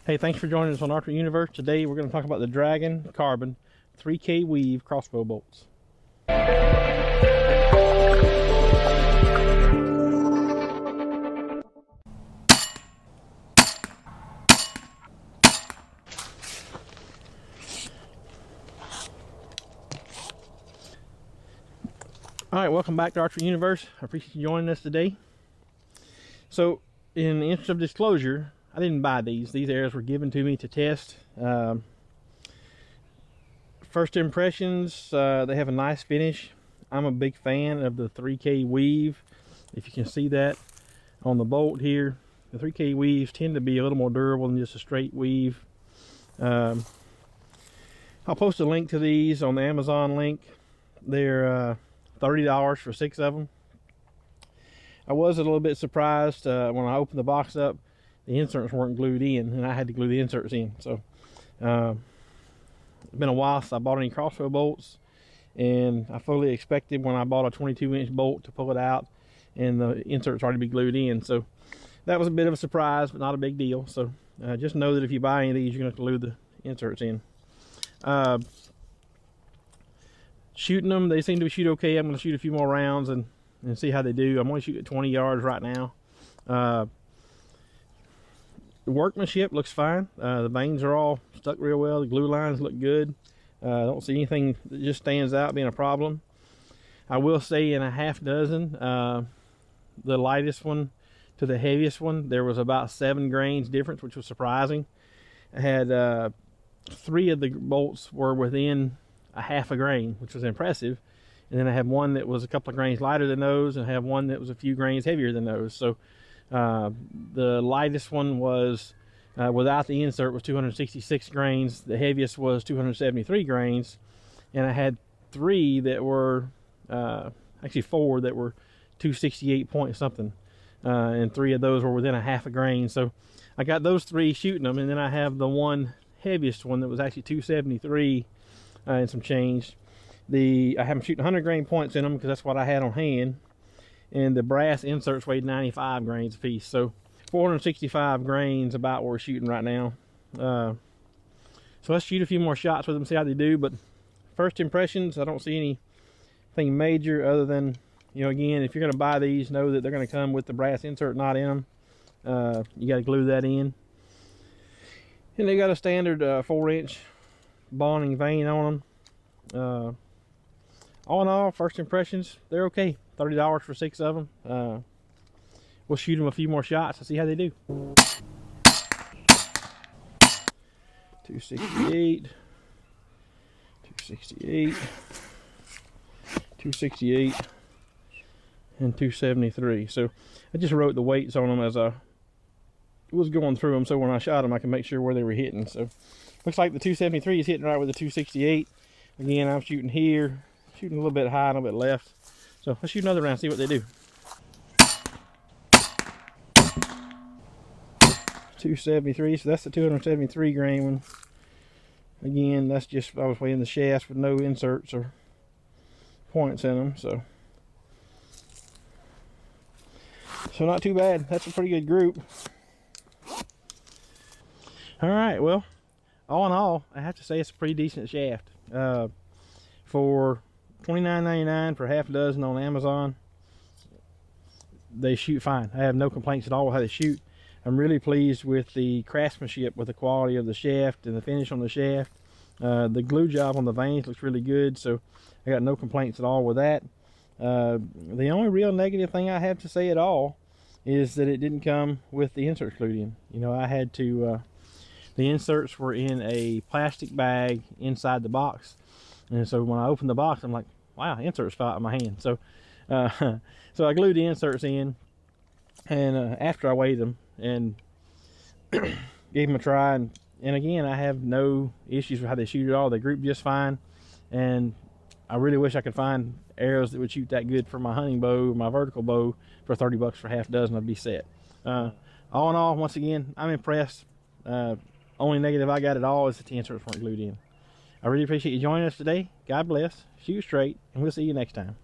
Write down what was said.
Hey, thanks for joining us on Archery Universe. Today we're going to talk about the Dragon Carbon 3K weave crossbow bolts. Alright, welcome back to Archery Universe. I appreciate you joining us today. So, in the interest of disclosure, I didn't buy these. These arrows were given to me to test. First impressions, they have a nice finish. I'm a big fan of the 3K weave. If you can see that on the bolt here, the 3K weaves tend to be a little more durable than just a straight weave. I'll post a link to these on the Amazon link. They're $30 for 6 of them. I was a little bit surprised when I opened the box up. The inserts weren't glued in, and I had to glue the inserts in. So it's been a while since I bought any crossbow bolts, and I fully expected when I bought a 22-inch bolt to pull it out and the inserts already be glued in. So that was a bit of a surprise, but not a big deal. So just know that if you buy any of these, you're going to have to glue the inserts in. Shooting them, they seem to shoot okay. I'm going to shoot a few more rounds and see how they do. I'm only shooting at 20 yards right now. The workmanship looks fine. The vanes are all stuck real well. The glue lines look good. I don't see anything that just stands out being a problem. I will say in a half dozen, the lightest one to the heaviest one, there was about 7 grains difference, which was surprising. I had 3 of the bolts were within a half a grain, which was impressive. And then I have one that was a couple of grains lighter than those, and I have one that was a few grains heavier than those. So the lightest one was without the insert was 266 grains. The heaviest was 273 grains, and I had 3 that were actually 4 that were 268 point something, and 3 of those were within a half a grain. So I got those 3 shooting them, and then I have the one heaviest one that was actually 273 and some change. I have them shooting 100 grain points in them because that's what I had on hand. And the brass inserts weighed 95 grains a piece, so 465 grains about what we're shooting right now. So let's shoot a few more shots with them, see how they do. But first impressions, I don't see anything major other than, you know, again, if you're going to buy these, know that they're going to come with the brass insert not in them. You got to glue that in, and they got a standard 4-inch bonding vane on them. All in all, first impressions, they're okay. $30 for 6 of them. We'll shoot them a few more shots and see how they do. 268, 268, 268, and 273. So I just wrote the weights on them as I was going through them, so when I shot them I can make sure where they were hitting. So looks like the 273 is hitting right with the 268. Again, I'm shooting here, shooting a little bit high, a little bit left. So let's shoot another round, see what they do. 273, so that's the 273 grain one. Again, that's just, I was weighing the shafts with no inserts or points in them, so not too bad. That's a pretty good group. All right, well, all in all, I have to say it's a pretty decent shaft. For $29.99 for half a dozen on Amazon, they shoot fine. I have no complaints at all with how they shoot. I'm really pleased with the craftsmanship, with the quality of the shaft and the finish on the shaft. The glue job on the vanes looks really good, so I got no complaints at all with that. The only real negative thing I have to say at all is that it didn't come with the inserts glued in. You know, I had to, the inserts were in a plastic bag inside the box. And so when I opened the box, I'm like, wow, inserts fell out of my hand. So so I glued the inserts in, and after I weighed them and gave them a try, and again, I have no issues with how they shoot at all. They group just fine, and I really wish I could find arrows that would shoot that good for my hunting bow, my vertical bow, for 30 bucks for half a dozen. I'd be set. All in all, once again, I'm impressed. Only negative I got at all is that the inserts weren't glued in. I really appreciate you joining us today. God bless, shoot straight, and we'll see you next time.